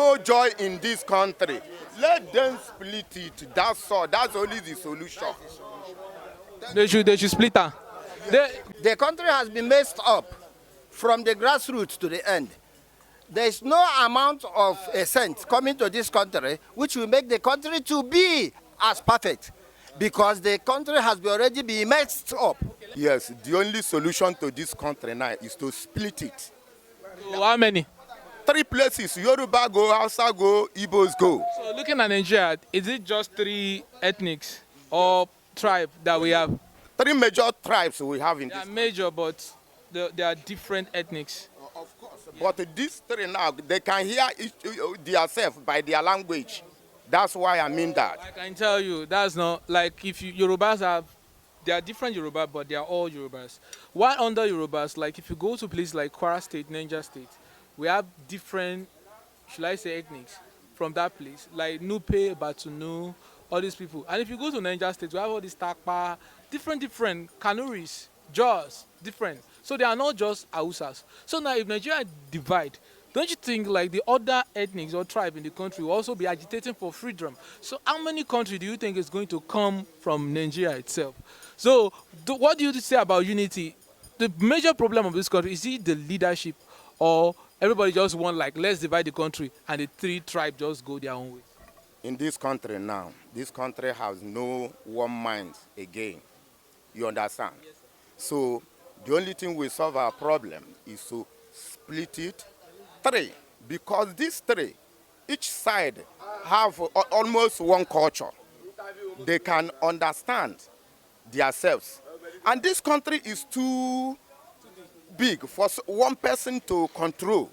no joy in this country. Let them split it. That's all. That's only the solution. They should split her. The country has been messed up from the grassroots to the end. There is no amount of a cent coming to this country which will make the country to be as perfect, because the country has already been messed up. Yes, the only solution to this country now is to split it. So how many? 3 places: Yoruba go, Hausa go, Igbos go. So looking at Nigeria, is it just 3 ethnics or tribe that we have? 3 major tribes we have in They are this. major, but they are different ethnics. Of course. But these 3 now, they can hear themselves by their language. That's why I mean that. I can tell you, that's not like if Yorubas have, they are different Yoruba, but they are all Yorubas. While under Yorubas, like if you go to places like Kwara State, Niger State, we have different, should I say, ethnics from that place, like Nupe, Batunu, all these people. And if you go to Niger State, we have all these Takpa, different Kanuris, Jaws, different. So they are not just Hausas. So now if Nigeria divide, don't you think like the other ethnics or tribe in the country will also be agitating for freedom? So how many countries do you think is going to come from Nigeria itself? So what do you say about unity? The major problem of this country, is it the leadership, or everybody just want like, let's divide the country and the 3 tribes just go their own way? In this country now, this country has no one mind again. You understand? Yes, sir. So the only thing will solve our problem is to split it 3, because these 3, each side have almost one culture. They can understand themselves. And this country is too big for one person to control.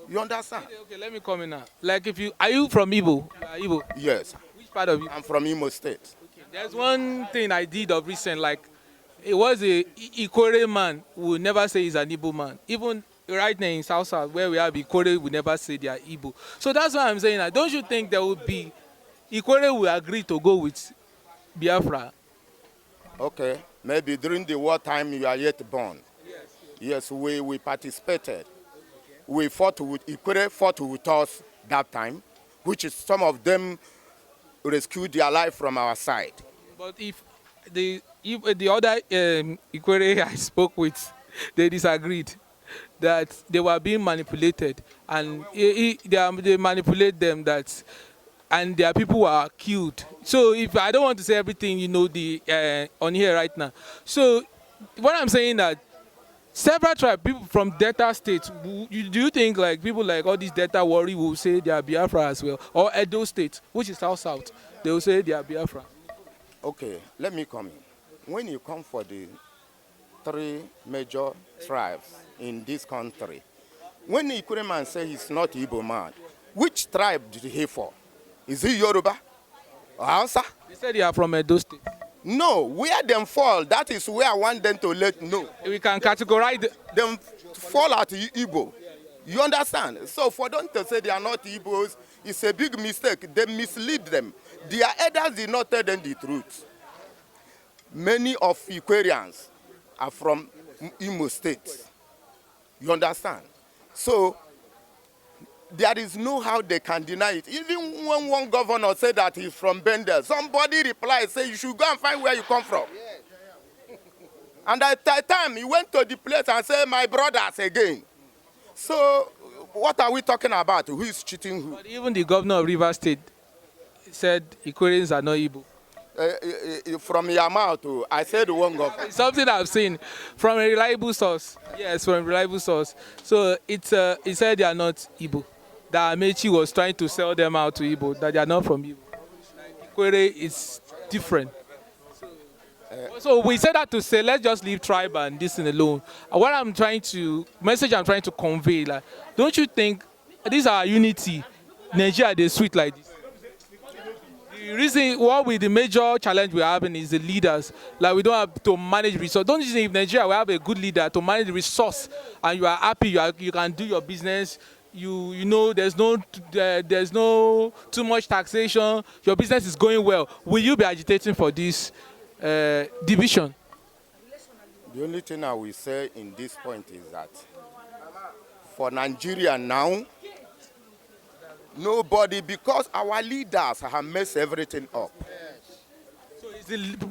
You understand? Okay, let me come in now. Like are you from Igbo? Igbo? Yes. Which part of Igbo? I'm from Imo State. Okay. There's one thing I did of recent, like it was a Ikore man who would never say he's an Igbo man. Even right now in South where we have Ikore, we never say they are Igbo. So that's why I'm saying that. Don't you think there would be Ikore will agree to go with Biafra? Okay. Maybe during the wartime you are yet born. Yes, we participated. We fought with Ikore, fought with us that time, which is some of them rescued their life from our side. But if the other Ikore I spoke with, they disagreed that they were being manipulated, and they manipulate them that, and their people were killed. So if I don't want to say everything, on here right now. So what I'm saying that several tribes, people from Delta State, do you think like people like all these Delta Warri will say they are Biafra as well? Or Edo State, which is South, they will say they are Biafra? Okay, let me come in. When you come for the 3 major tribes in this country, when the Ikure man says he's not Igbo man, which tribe did he for? Is he Yoruba or Hausa? They said they are from Edo State. No, where them fall, that is where I want them to let know. We can categorize them fall at Igbo. You understand? So for them to say they are not Igbos, it's a big mistake. They mislead them. Their elders did not tell them the truth. Many of Ikwarians are from Imo State. You understand? So there is no how they can deny it. Even when one governor said that he's from Bendel, somebody replied, say you should go and find where you come from. And at that time, he went to the place and said, my brothers again. So what are we talking about? Who is cheating who? But even the governor of Rivers State said Ikoreans are not Igbo. From your mouth, I said one governor. It's something I've seen from a reliable source. Yes, from a reliable source. So he said they are not Igbo. That Amechi was trying to sell them out to Igbo, that they are not from Igbo. Ikwere is different. So we said that to say, let's just leave tribe and this thing alone. What message I'm trying to convey, like, don't you think this is our unity? Nigeria, they sweet like this. The reason, what with the major challenge we're having is the leaders. Like, we don't have to manage resource. Don't you think if Nigeria, we have a good leader to manage the resource, and you are happy, you can do your business, you know there's no too much taxation, your business is going well, will you be agitating for this division? The only thing I will say in this point is that for Nigeria now, Nobody, because our leaders have messed everything up. So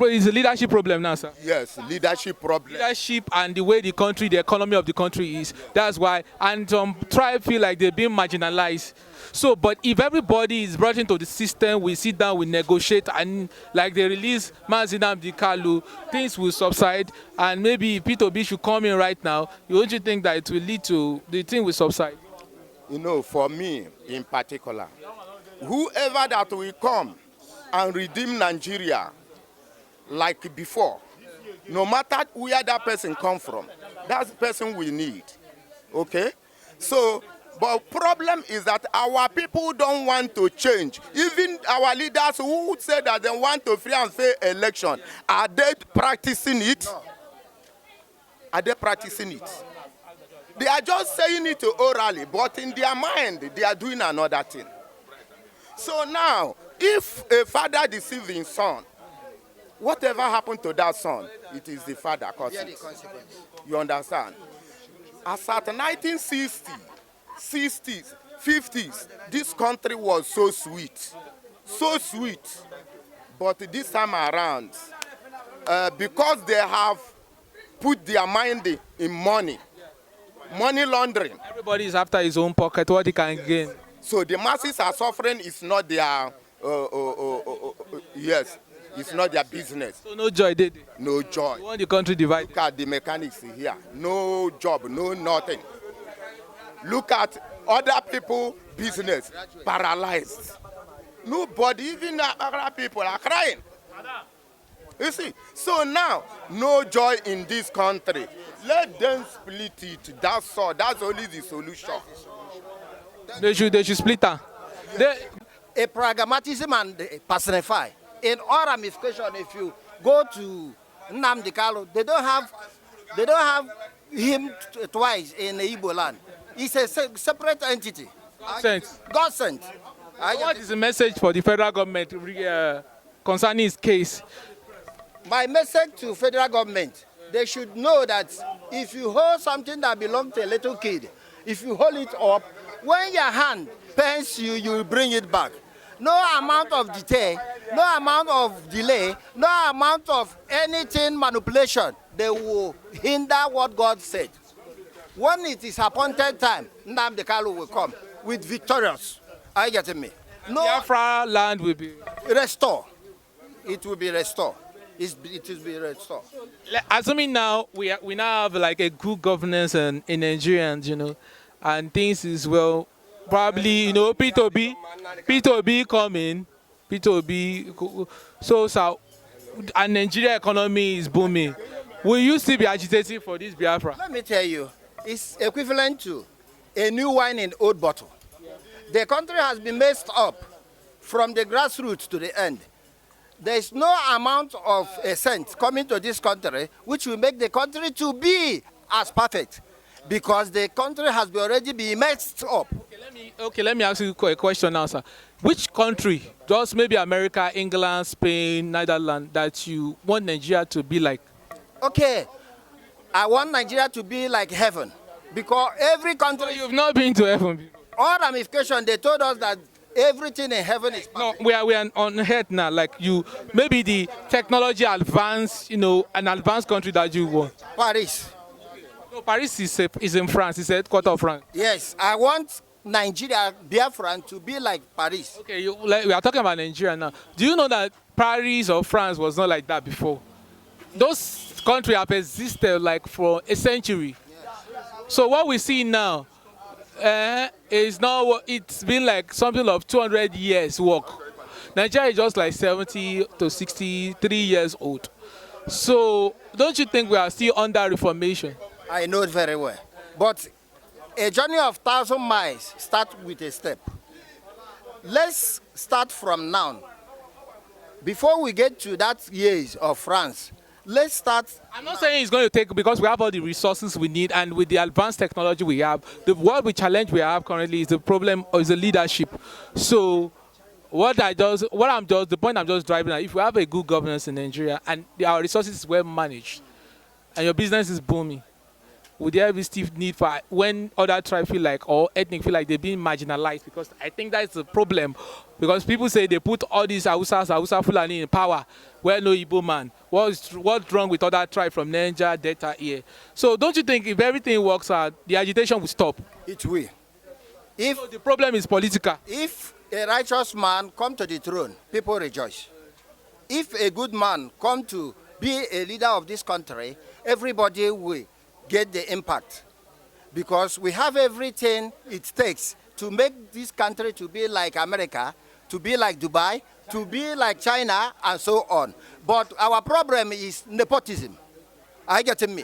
it's the leadership problem now, sir. Yes, leadership problem. Leadership and the way the country, the economy of the country is. That's why. And tribe feel like they're being marginalized. So, but if everybody is brought into the system, we sit down, we negotiate, and like they release Mazinam Kalu, things will subside. And maybe P2B should come in right now. Don't you think that it will lead to the thing will subside? You know, for me in particular, whoever that will come and redeem Nigeria like before, no matter where that person come from, that's the person we need. Okay? So, but problem is that our people don't want to change. Even our leaders who say that they want to free and fair election, are they practicing it? No. Are they practicing it? They are just saying it orally, but in their mind, they are doing another thing. So now, if a father deceives his son, whatever happened to that son, it is the father causing it. You understand? As at 1960, 60s, 50s, this country was so sweet. So sweet. But this time around, because they have put their mind in money laundering. Everybody is after his own pocket, what he can gain. So the masses are suffering, it's not their, yes, it's not their business. So no joy, did they? No joy. You want the country divided. Look at the mechanics here. No job, no nothing. Look at other people' business, paralyzed. Nobody, even other people are crying. You see, so now, no joy in this country. Let them split it. That's all. That's only the solution. They should split her. A pragmatism and personify. In all ramifications, if you go to Nnamdi Kanu, they don't have him twice in the Igbo land. It's a separate entity. God sent. What is the message for the federal government concerning his case? My message to federal government, they should know that if you hold something that belongs to a little kid, if you hold it up, when your hand pains you, you will bring it back. No amount of detail, no amount of delay, no amount of anything manipulation, they will hinder what God said. When it is appointed time, Nnamdi Kanu will come with victorious. Are you getting me? No, BIAFRA land will be restored. It will be restored. It will be restored. Assuming now we now have like a good governance in Nigerians, you know, and things is well, probably, you know, P2B coming, P2B, so and Nigeria economy is booming. Will you still be agitating for this Biafra? Let me tell you, it's equivalent to a new wine in old bottle. The country has been messed up from the grassroots to the end. There is no amount of a cent coming to this country which will make the country to be as perfect, because the country has already been messed up. Let me ask you a question now, sir. Which country, just maybe America, England, Spain, Netherlands, that you want Nigeria to be like? Okay, I want Nigeria to be like heaven, because every country... So you've not been to heaven before? All ramifications, they told us that everything in heaven is perfect. No, we are on earth now. Like you, maybe the technology advanced, you know, an advanced country that you want. Paris. No, Paris is in France. It's the headquarters of France. Yes, I want Nigeria, Biafra, to be like Paris. Okay, we are talking about Nigeria now. Do you know that Paris or France was not like that before? Those countries have existed like for a century. So what we see now is now, it's been like something of 200 years work. Nigeria is just like 70 to 63 years old. So don't you think we are still under reformation? I know it very well. But a journey of 1,000 miles starts with a step. Let's start from now. Before we get to that years of France, let's start. I'm not saying it's going to take, because we have all the resources we need, and with the advanced technology we have, the challenge we have currently is the problem is the leadership. So the point I'm just driving at, if we have a good governance in Nigeria and our resources is well managed and your business is booming, would there be still need for when other tribes feel like or ethnic feel like they're being marginalized? Because I think that's the problem. Because people say they put all these Hausa Fulani in power, where no Igbo man. What's wrong with other tribes from Niger, Delta here? So don't you think if everything works out, the agitation will stop? It will. If So the problem is political. If a righteous man come to the throne, people rejoice. If a good man come to be a leader of this country, everybody will get the impact. Because we have everything it takes to make this country to be like America, to be like Dubai, to be like China, and so on. But our problem is nepotism. Are you getting me?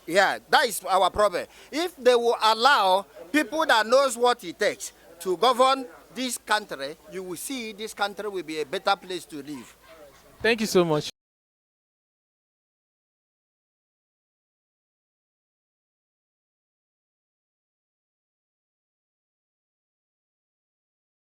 Yeah, that is our problem. If they will allow people that knows what it takes to govern this country, you will see this country will be a better place to live. Thank you so much.